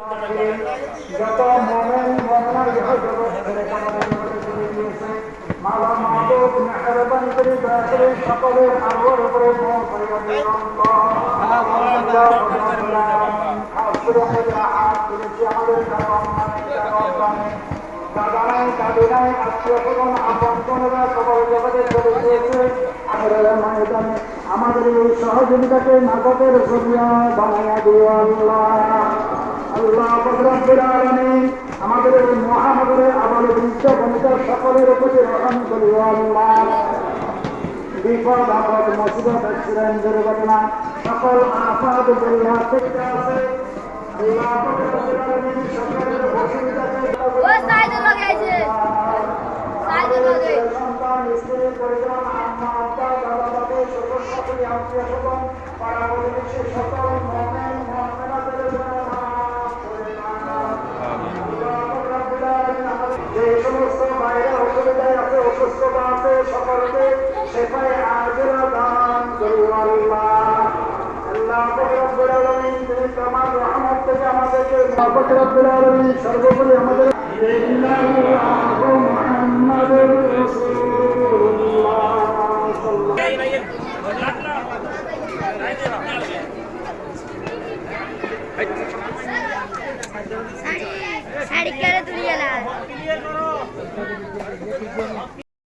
যত মোমেন মোমেনার ইহ জগৎ ছেড়ে আমাদের নিকটে চলে গিয়েছে, মালা মাহবুব মেহেরবানি করে দয়া করে সকলের আলোর উপরে মোহ করে দিও আল্লাহ। খাস করে আমরা যারা হাত তুলেছি আমাদের কারো অম্মানে কারো অজ্ঞানে, দাদা নাই দাদি নাই আত্মীয় স্বজন আপন বোনেরা সকল জগতে চলে গিয়েছে, আমাদের এই সহযোগিতাকে নাটকের জরিয়া বানাইয়া দিও আল্লাহ। আল্লাহ রব্বুল আলামিন আমাদের এই মহানগরের আবাল বৃদ্ধ বনিতা সকলের প্রতি রহম করিও আল্লাহ। বিপদ আপদ মুসিবত অ্যাক্সিডেন্ট দুর্ঘটনা সকল আফাত দুনিয়া থেকে আছে, আল্লাহ রব্বুল আলামিন সকলের অসুবিধাকে সন্তান স্ত্রী পরিজন আম্মা আব্বা দাদা দাদি সকল সকল আত্মীয় স্বজন পাড়া প্রতিবেশী সকল মুমিন মুমিনাতের জন্য মাফ করে দাও। যে সমস্ত বাইরে অসুবিধায় আছে অসুস্থতা আছে সকলকে সেফায়ে আজেলা দান করুন আল্লাহ। আল্লাহ রব্বুল আলামিন তুমি তোমার রহমত থেকে আমাদেরকে রব্বুল আলামিন সর্বোপরি আমাদের মুহাম্মাদুর রাসূলুল্লাহ শাড়ি করে তুলিয়ে না